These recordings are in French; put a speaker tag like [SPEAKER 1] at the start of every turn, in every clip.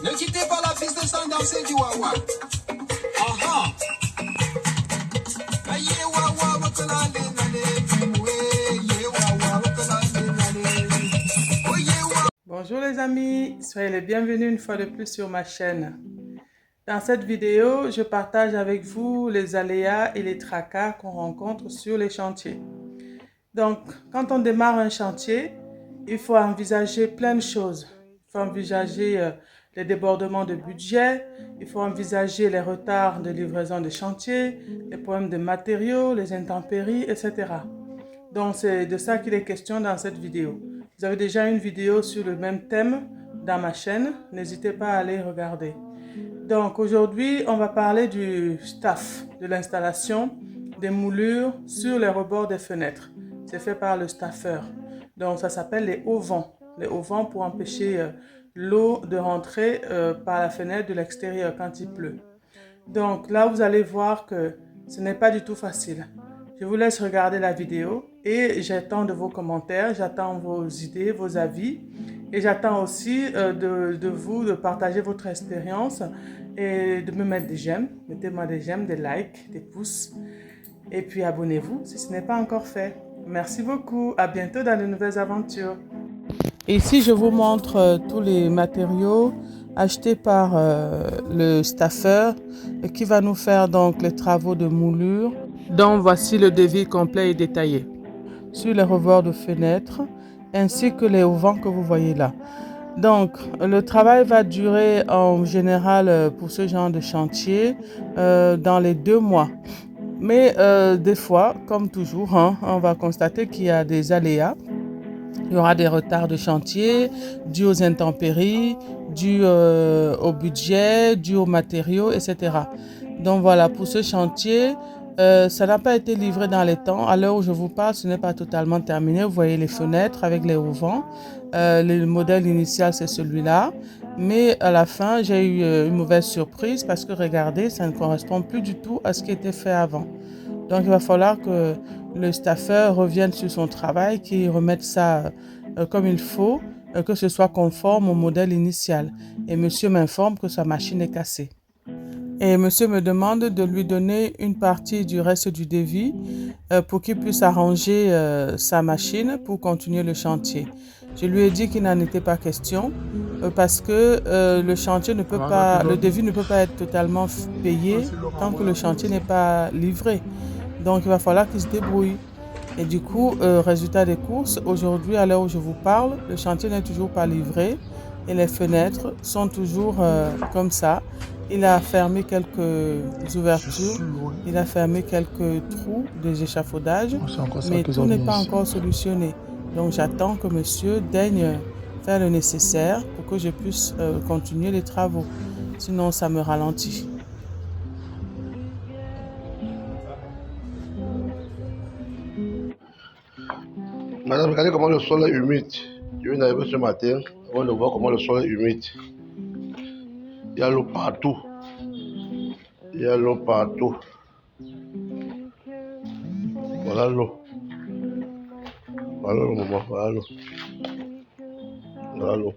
[SPEAKER 1] Ne quittez pas la piste sans danser du wawa. Aha. Aye wawa wakala le nale. Ye wawa wakala le nale. Oye wawa.
[SPEAKER 2] Bonjour les amis, soyez les bienvenus une fois de plus sur ma chaîne. Dans cette vidéo, je partage avec vous les aléas et les tracas qu'on rencontre sur les chantiers. Donc, quand on démarre un chantier, il faut envisager plein de choses. Il faut envisager les débordements de budget, il faut envisager les retards de livraison de chantier, les problèmes de matériaux, les intempéries, etc. Donc, c'est de ça qu'il est question dans cette vidéo. Vous avez déjà une vidéo sur le même thème dans ma chaîne, n'hésitez pas à aller regarder. Donc, aujourd'hui, on va parler du staff, de l'installation des moulures sur les rebords des fenêtres. C'est fait par le staffeur. Donc, ça s'appelle les auvents. Les auvents pour empêcher l'eau de rentrer par la fenêtre de l'extérieur quand il pleut. Donc, là, vous allez voir que ce n'est pas du tout facile. Je vous laisse regarder la vidéo et j'attends de vos commentaires, j'attends vos idées, vos avis et j'attends aussi de vous de partager votre expérience et de me mettre des j'aime. Mettez-moi des j'aime, des likes, des pouces et puis abonnez-vous si ce n'est pas encore fait. Merci beaucoup, à bientôt dans de nouvelles aventures. Ici, je vous montre tous les matériaux achetés par le staffeur qui va nous faire donc les travaux de moulure. Donc, voici le devis complet et détaillé sur les rebords de fenêtres ainsi que les auvents que vous voyez là. Donc, le travail va durer en général pour ce genre de chantier dans les 2 mois. Mais des fois, comme toujours, on va constater qu'il y a des aléas. Il y aura des retards de chantier dus aux intempéries, dus au budget, dus aux matériaux, etc. Donc voilà, pour ce chantier, ça n'a pas été livré dans les temps. À l'heure où je vous parle, ce n'est pas totalement terminé. Vous voyez les fenêtres avec les auvents. Le modèle initial, c'est celui-là. Mais à la fin, j'ai eu une mauvaise surprise parce que regardez, ça ne correspond plus du tout à ce qui était fait avant. Donc, il va falloir que le staffeur revienne sur son travail, qu'il remette ça comme il faut, que ce soit conforme au modèle initial. Et monsieur m'informe que sa machine est cassée. Et monsieur me demande de lui donner une partie du reste du devis pour qu'il puisse arranger sa machine pour continuer le chantier. Je lui ai dit qu'il n'en était pas question parce que le chantier ne peut pas, le devis ne peut pas être totalement payé tant que le chantier n'est pas livré. Donc, il va falloir qu'il se débrouille. Et du coup, résultat des courses, aujourd'hui, à l'heure où je vous parle, le chantier n'est toujours pas livré et les fenêtres sont toujours comme ça. Il a fermé quelques ouvertures, il a fermé quelques trous des échafaudages, mais tout n'est pas encore solutionné. Donc, j'attends que monsieur daigne faire le nécessaire pour que je puisse continuer les travaux. Sinon, ça me ralentit.
[SPEAKER 3] Madame, regardez comment le sol est humide. Je viens d'arriver ce matin, on de voir comment le sol est humide. Il y a l'eau partout. Il y a l'eau partout. Voilà l'eau. Voilà l'eau, maman. Voilà l'eau. Voilà l'eau.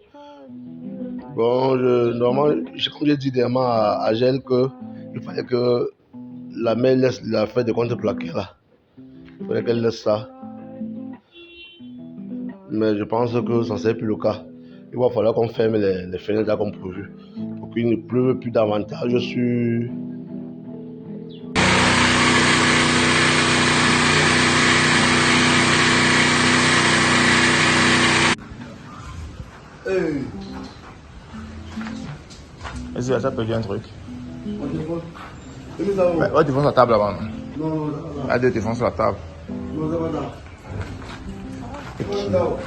[SPEAKER 3] Bon, normalement, comme j'ai dit dernièrement à Gel qu'il fallait que la mère laisse la feuille de contreplaqué là. Il fallait qu'elle laisse ça. Mais je pense que ça ne serait plus le cas. Il va falloir qu'on ferme les fenêtres là comme prévu pour qu'il ne pleuve plus davantage sur... Hey.
[SPEAKER 4] Est-ce que ça peut dire un truc?
[SPEAKER 3] Mon téléphone.
[SPEAKER 4] Ouais, ouais, téléphone sur la table là-bas.
[SPEAKER 3] Non, non, non.
[SPEAKER 4] Ah, deux téléphones sur la table.
[SPEAKER 3] Non, ça va là. Non.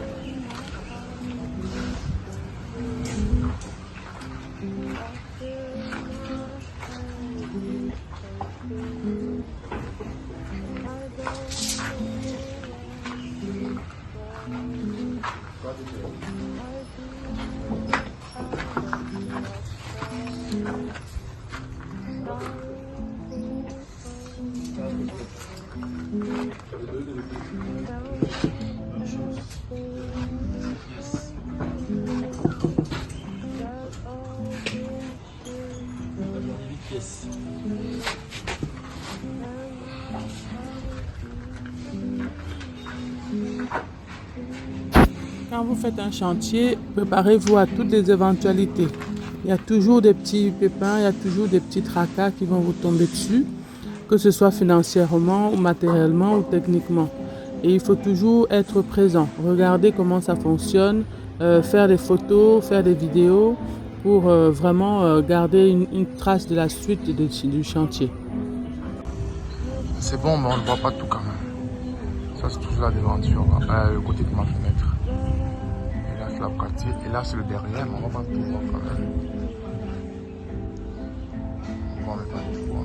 [SPEAKER 2] Quand vous faites un chantier, préparez-vous à toutes les éventualités. Il y a toujours des petits pépins, il y a toujours des petits tracas qui vont vous tomber dessus, que ce soit financièrement ou matériellement ou techniquement. Et il faut toujours être présent, regarder comment ça fonctionne, faire des photos, faire des vidéos pour vraiment garder une trace de la suite du chantier.
[SPEAKER 4] C'est bon, mais on ne voit pas tout quand même. Ça, c'est toujours la devanture, le côté de ma fenêtre. Et là, c'est la quartier. Et là, c'est le derrière, mais on ne va pas tout voir quand même. On ne voit même pas tout voir.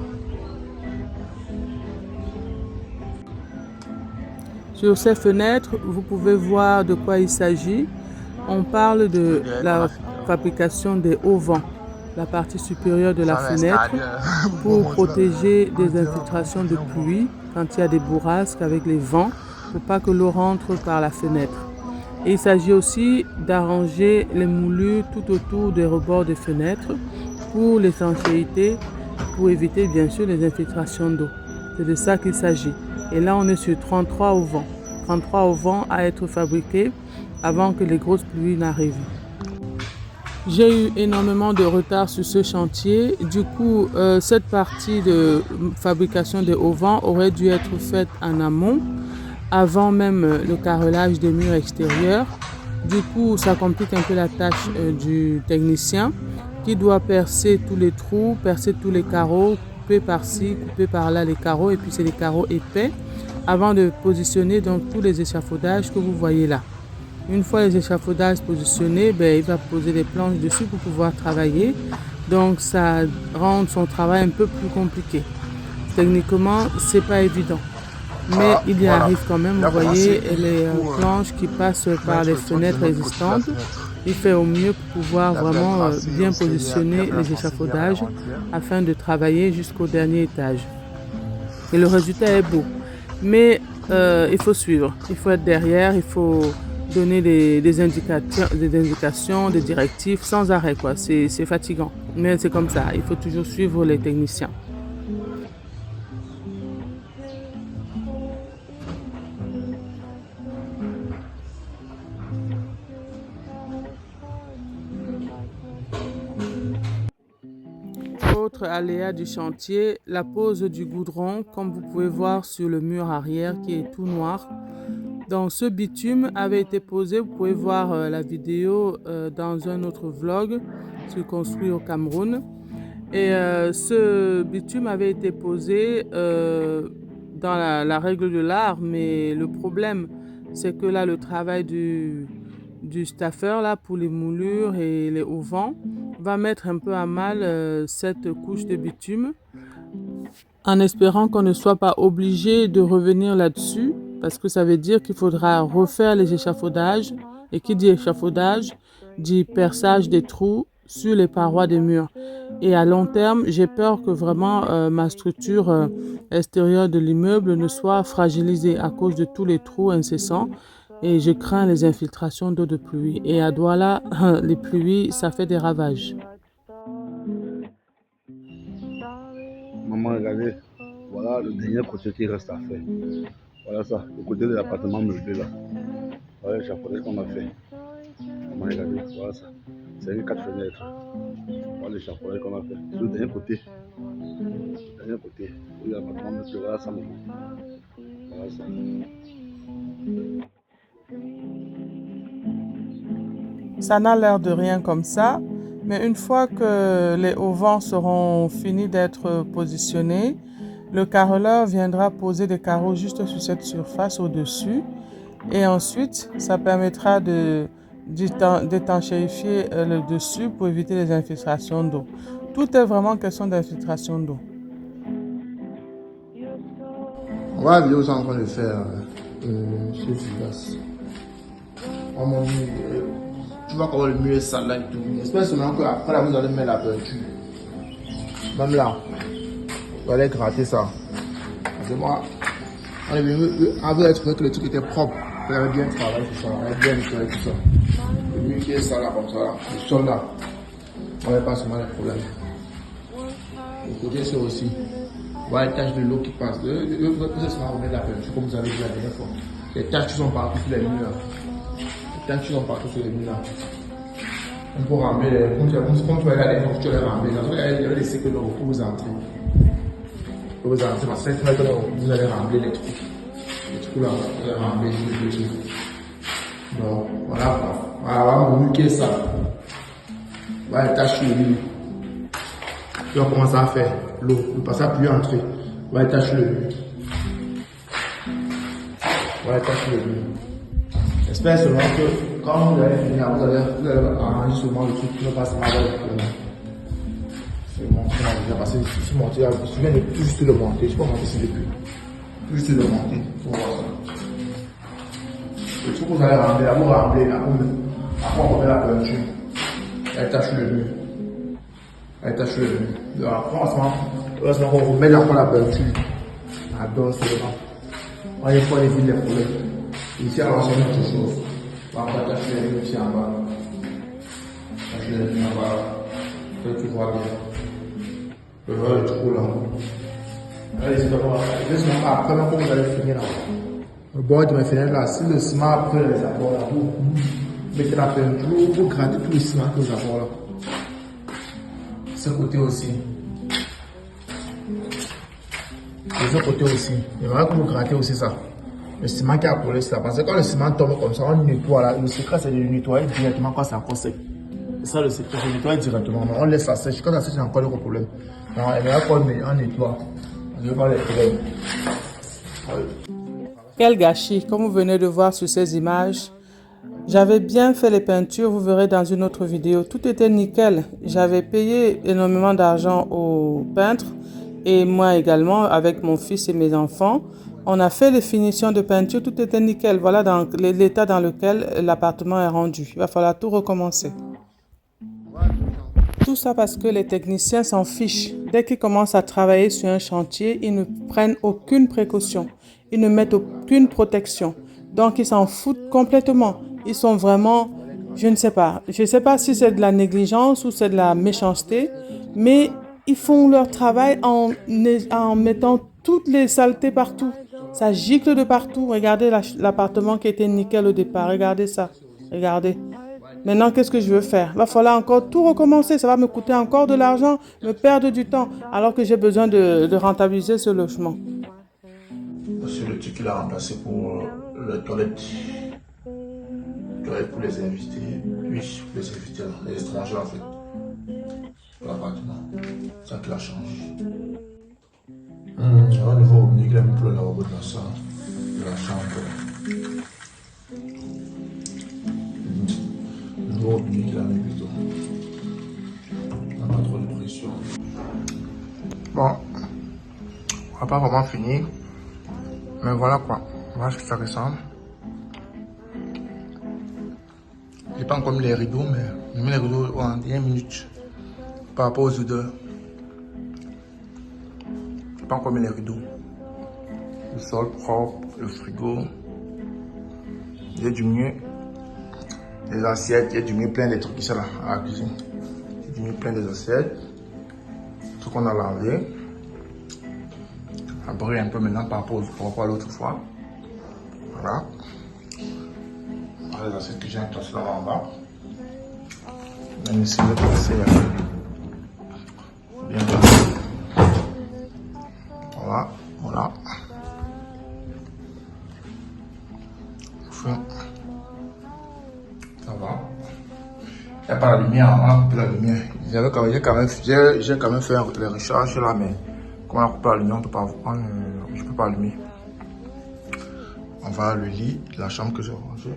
[SPEAKER 2] Sur ces fenêtres, vous pouvez voir de quoi il s'agit. On parle de la fabrication des auvents, la partie supérieure de la fenêtre, pour protéger des infiltrations de pluie quand il y a des bourrasques avec les vents, pour pas que l'eau rentre par la fenêtre. Et il s'agit aussi d'arranger les moulures tout autour des rebords des fenêtres pour l'étanchéité, pour éviter bien sûr les infiltrations d'eau. C'est de ça qu'il s'agit. Et là, on est sur 33 auvents. 33 auvents à être fabriqués avant que les grosses pluies n'arrivent. J'ai eu énormément de retard sur ce chantier. Du coup, cette partie de fabrication des auvents aurait dû être faite en amont, avant même le carrelage des murs extérieurs. Du coup, ça complique un peu la tâche du technicien qui doit percer tous les trous, percer tous les carreaux, couper par-ci, couper par-là les carreaux, et puis c'est des carreaux épais, avant de positionner donc tous les échafaudages que vous voyez là. Une fois les échafaudages positionnés, il va poser des planches dessus pour pouvoir travailler. Donc ça rend son travail un peu plus compliqué. Techniquement, c'est pas évident. Mais il y arrive quand même, vous voyez les planches qui passent par les fenêtres résistantes. Il fait au mieux pour pouvoir vraiment bien positionner les échafaudages afin de travailler jusqu'au dernier étage. Et le résultat est beau. Mais il faut suivre, il faut être derrière, il faut donner des indications, des directives sans arrêt, quoi. C'est fatigant, mais c'est comme ça, il faut toujours suivre les techniciens. Autre aléa du chantier, la pose du goudron, comme vous pouvez voir sur le mur arrière qui est tout noir. Donc ce bitume avait été posé, vous pouvez voir la vidéo dans un autre vlog sur Construit au Cameroun. Et ce bitume avait été posé dans la règle de l'art, mais le problème c'est que là le travail du staffeur là pour les moulures et les auvents va mettre un peu à mal cette couche de bitume, en espérant qu'on ne soit pas obligé de revenir là-dessus, parce que ça veut dire qu'il faudra refaire les échafaudages, et qui dit échafaudage dit perçage des trous sur les parois des murs. Et à long terme, j'ai peur que vraiment ma structure extérieure de l'immeuble ne soit fragilisée à cause de tous les trous incessants. Et je crains les infiltrations d'eau de pluie. Et à Douala, les pluies, ça fait des ravages.
[SPEAKER 3] Maman, regardez, voilà le dernier côté qui reste à faire. Voilà ça, le côté de l'appartement meublé là. Voilà l'échafaudage qu'on a fait. Maman, regardez, voilà ça. C'est les 4 fenêtres. Voilà l'échafaudage qu'on a fait. C'est le dernier côté. Le dernier côté. Où l'appartement meublé, voilà ça, maman. Voilà ça.
[SPEAKER 2] Ça n'a l'air de rien comme ça, mais une fois que les auvents seront finis d'être positionnés, le carreleur viendra poser des carreaux juste sur cette surface au-dessus, et ensuite ça permettra d'étanchéifier le dessus pour éviter les infiltrations d'eau. Tout est vraiment question d'infiltration d'eau.
[SPEAKER 4] On va la vidéo en train de faire chez Fugas. Oh mon Dieu, tu vois comment le mur est sale là et tout. J'espère seulement qu'après là vous allez mettre la peinture. Même là, vous allez gratter ça. Parce que moi, on est venu avec trouvé que le truc était propre. On avait bien travaillé sur ça, on avait bien nettoyé tout ça. Le mur qui est sale là comme ça, là, le sol là, on n'avait pas seulement les problèmes. Le côté c'est aussi. Voilà les taches de l'eau qui passent. Vous allez seulement remettre la peinture comme vous avez vu la dernière fois. Les taches qui sont partout sur les murs. teinture sont partout sur les murs là. On peut ramener les. Quand tu vas aller à l'époque, tu vas les ramener. Il y a des séquelles pour vous entrer. Pour vous entrer, parce que vous allez ramener les trucs. Les trucs là, vous allez ramener les trucs. Donc, voilà quoi. Voilà, on va muquer ça. On va attacher le mur. Tu vas commencer à faire l'eau. Le passage plus entrer. On va attacher le mur. On va attacher le mur. J'espère seulement que quand vous allez finir, vous allez arranger seulement le truc qui ne passe pas avec le problème. C'est bon, c'est déjà passé. Je suis monté, je me souviens de tout juste le monter. Je ne suis pas monté sur les plus. Tout juste le monter. Pour voir ça. Le truc que vous allez ramener, là, vous ramenez là. Après, on remet la peinture. Elle tache le mur. Elle tache le mur. Après, on remet là pour la peinture. J'adore seulement. On va fois les villes des problèmes. Ici, on va faire autre chose. On va attacher les murs ici en bas. Attacher les murs en bas. Tu vois bien. Le verre est trop lent. Allez, après, quand vous allez finir là. Le bord de mes fenêtres là, si le ciment après les apports là, vous mettez la peinture, vous grattez tout le ciment que vous apports là. Ce côté aussi. De ce côté aussi. J'aimerais que vous grattez aussi ça. Le ciment qui a collé ça. Parce que quand le ciment tombe comme ça, on nettoie là. Le secret c'est de le nettoyer directement quand c'est encore sec. C'est ça le secret, c'est de nettoyer directement. Mais on laisse ça sèche. Quand ça sèche, il y a encore le problème. Non, j'aimerais qu'on nettoie. Je vais pas les problèmes.
[SPEAKER 2] Quel gâchis, comme vous venez de voir sur ces images. J'avais bien fait les peintures, vous verrez dans une autre vidéo. Tout était nickel. J'avais payé énormément d'argent au peintre et moi également avec mon fils et mes enfants. On a fait les finitions de peinture, tout était nickel. Voilà dans l'état dans lequel l'appartement est rendu. Il va falloir tout recommencer. Tout ça parce que les techniciens s'en fichent. Dès qu'ils commencent à travailler sur un chantier, ils ne prennent aucune précaution. Ils ne mettent aucune protection. Donc, ils s'en foutent complètement. Ils sont vraiment, je ne sais pas. Je ne sais pas si c'est de la négligence ou c'est de la méchanceté, mais ils font leur travail en mettant toutes les saletés partout. Ça gicle de partout. Regardez l'appartement qui était nickel au départ. Regardez ça. Regardez. Maintenant, qu'est-ce que je veux faire? Il va falloir encore tout recommencer. Ça va me coûter encore de l'argent, me perdre du temps, alors que j'ai besoin de rentabiliser ce logement.
[SPEAKER 4] C'est le truc qu'il a remplacé pour le toilette. Toilette pour les invités. Oui, pour les invités, les étrangers en fait. Pour l'appartement. C'est ça qu'il a changé. Au niveau ovni, il a mis pour le lavabo de la chambre. Le niveau ovni qu'il a mis plutôt. On n'a pas trop de pression. Bon, on va pas vraiment finir. Mais voilà quoi, voilà ce que ça ressemble. J'ai pas encore mis les rideaux, mais j'ai mis les rideaux en 1 minute par rapport aux odeurs. J'ai pas encore mis les rideaux. Le sol propre, le frigo. J'ai diminué les assiettes, j'ai diminué plein des trucs qui sont là à la cuisine. J'ai diminué plein des assiettes, tout qu'on a lavé. Ça brille un peu maintenant par rapport à l'autre fois. Voilà. Voilà les assiettes que j'ai classées là en bas. On va essayer de passer bien. Voilà, voilà. Enfin, ça va. Il n'y a pas la lumière, on a coupé la lumière. J'ai quand même fait les recharges là, mais comme on a coupé la lumière, je ne peux pas allumer. On va le lit, la chambre que j'ai rangée.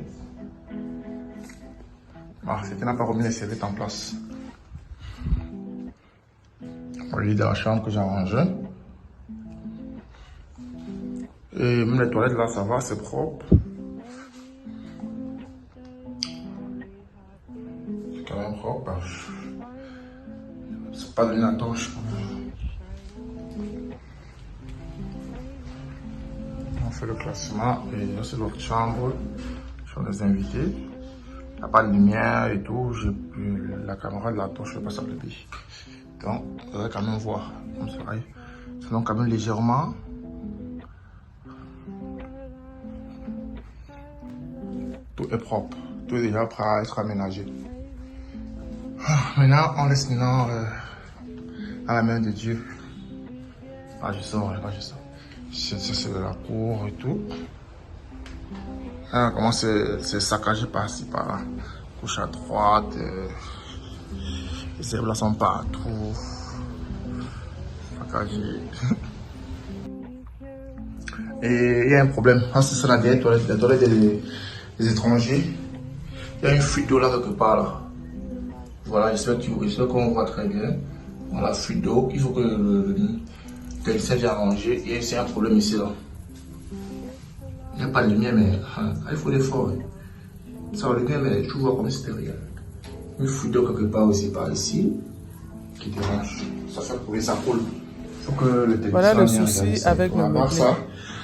[SPEAKER 4] Ah, c'est qu'elle n'a pas remis les serviettes en place. Le lit de la chambre que j'ai rangé. Et même les toilettes là, ça va, c'est propre. C'est quand même propre. C'est pas donné la torche. On fait le classement et là c'est l'autre chambre. Sur les invités. Il n'y a pas de lumière et tout. La caméra de la torche ne peut pas s'allumer. Donc, vous allez quand même voir. Comme ça, c'est donc quand même légèrement. Tout est propre. tout est déjà prêt à être aménagé. Maintenant, on laisse maintenant à la main de Dieu. Ah, je sors. C'est de la cour et tout. Ah, comment c'est saccagé par-ci, par-là. Couche à droite. Les là sont partout. Saccagé. Et il y a un problème. Ah, c'est la toilette des étrangers. Il y a une fuite d'eau là quelque part là. Voilà, j'espère qu'on voit très bien. Voilà, fuite d'eau. Il faut que le technicien vienne arranger. Et c'est un problème ici là. Il n'y a pas de lumière, mais il faut l'effort. Ça va lumière, mais tu vois comme c'était réel. Une fuite d'eau quelque part aussi par ici. Qui dérange. Ça fait couler, ça coule. Il faut que le technicien
[SPEAKER 2] Voilà le
[SPEAKER 4] vienne
[SPEAKER 2] souci
[SPEAKER 4] regarder ça.
[SPEAKER 2] avec le meublé.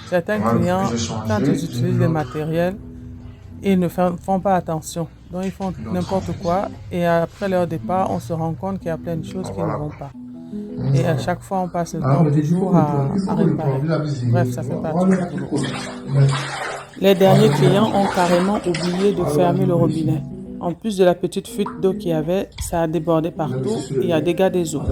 [SPEAKER 2] Certains clients, quand ils utilisent les matériels, ils ne font pas attention. Donc ils font n'importe quoi et après leur départ, on se rend compte qu'il y a plein de choses qui ne vont pas. Et à chaque fois, on passe le temps toujours à réparer. Bref, ça fait partie du boulot. Les derniers clients ont carrément oublié de fermer le robinet. En plus de la petite fuite d'eau qu'il y avait, ça a débordé partout et il y a dégâts des eaux.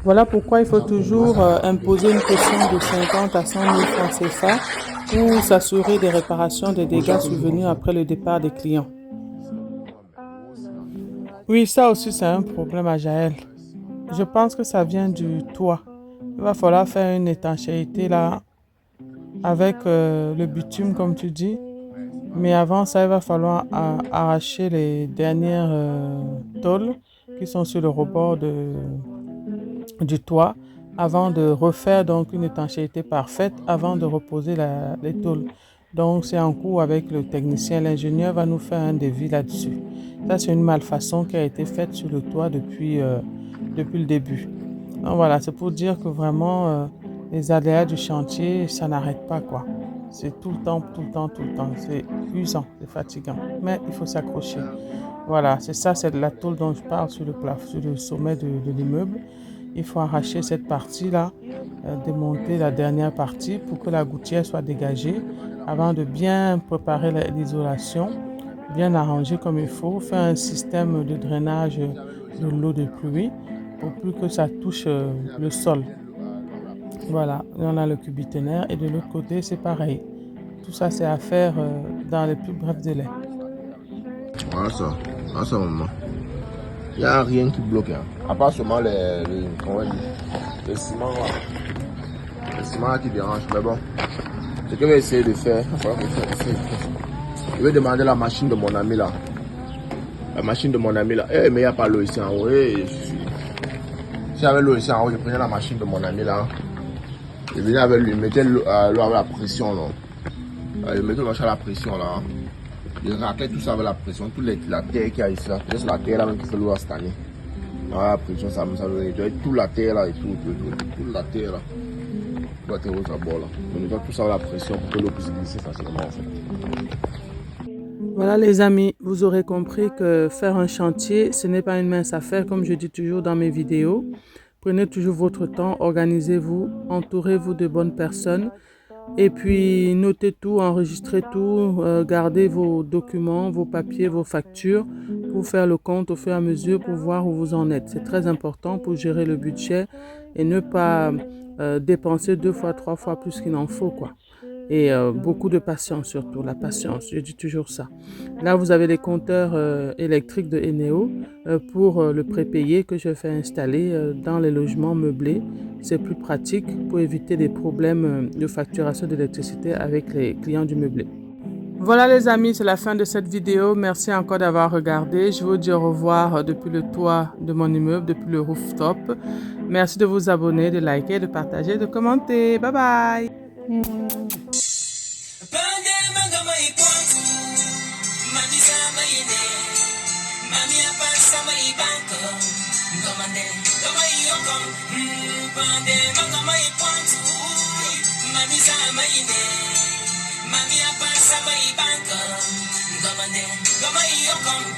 [SPEAKER 2] Voilà pourquoi il faut toujours imposer une caution de 50 à 100 000 francs CFA pour s'assurer des réparations des dégâts survenus après le départ des clients. Oui, ça aussi c'est un problème à Jaël. Je pense que ça vient du toit. Il va falloir faire une étanchéité là avec le bitume comme tu dis. Mais avant ça, il va falloir arracher les dernières tôles qui sont sur le rebord du toit avant de refaire donc une étanchéité parfaite avant de reposer les tôles. Donc c'est en cours avec le technicien. L'ingénieur va nous faire un devis là-dessus. Ça c'est une malfaçon qui a été faite sur le toit depuis le début. Donc voilà, c'est pour dire que vraiment les aléas du chantier, ça n'arrête pas quoi. C'est tout le temps. C'est usant, c'est fatigant. Mais il faut s'accrocher. Voilà, c'est ça, c'est de la tôle dont je parle sur le plafond, sur le sommet de l'immeuble. Il faut arracher cette partie-là, démonter la dernière partie pour que la gouttière soit dégagée avant de bien préparer l'isolation, bien arranger comme il faut, faire un système de drainage de l'eau de pluie pour plus que ça touche le sol. Voilà, on a le cubiténaire et de l'autre côté, c'est pareil. Tout ça, c'est à faire dans les plus brefs délais.
[SPEAKER 4] Voilà ça maman. Il n'y a rien qui bloque. Hein. À part seulement les ciments là. Les ciments là qui dérangent. Mais bon, ce que je vais essayer de faire, je vais demander la machine de mon ami là. La machine de mon ami là. Mais il n'y a pas l'eau ici en haut. Si j'avais l'eau ici en haut, je prenais la machine de mon ami là. Je venais avec lui, mettais l'eau avec la pression là. Je mettais le machin à la pression là. Je raclais tout ça avec la pression, toute la terre qui a ici là. C'est la terre là même qui fait l'eau cette année. La pression, ça doit toute la terre là et tout. Toute la terre là. Toute la terre aux abords là. On met tout ça avec la pression pour que l'eau puisse glisser facilement en fait.
[SPEAKER 2] Voilà les amis, vous aurez compris que faire un chantier, ce n'est pas une mince affaire comme je dis toujours dans mes vidéos. Prenez toujours votre temps, organisez-vous, entourez-vous de bonnes personnes. Et puis, notez tout, enregistrez tout, gardez vos documents, vos papiers, vos factures pour faire le compte au fur et à mesure pour voir où vous en êtes. C'est très important pour gérer le budget et ne pas dépenser 2 fois, 3 fois plus qu'il n'en faut, quoi. Et beaucoup de patience surtout, la patience, je dis toujours ça. Là, vous avez les compteurs électriques de Eneo pour le prépayé que je fais installer dans les logements meublés. C'est plus pratique pour éviter des problèmes de facturation d'électricité avec les clients du meublé. Voilà les amis, c'est la fin de cette vidéo. Merci encore d'avoir regardé. Je vous dis au revoir depuis le toit de mon immeuble, depuis le rooftop. Merci de vous abonner, de liker, de partager, de commenter. Bye bye!
[SPEAKER 1] Mami apa sama ibanka, gamande, gamai yokom.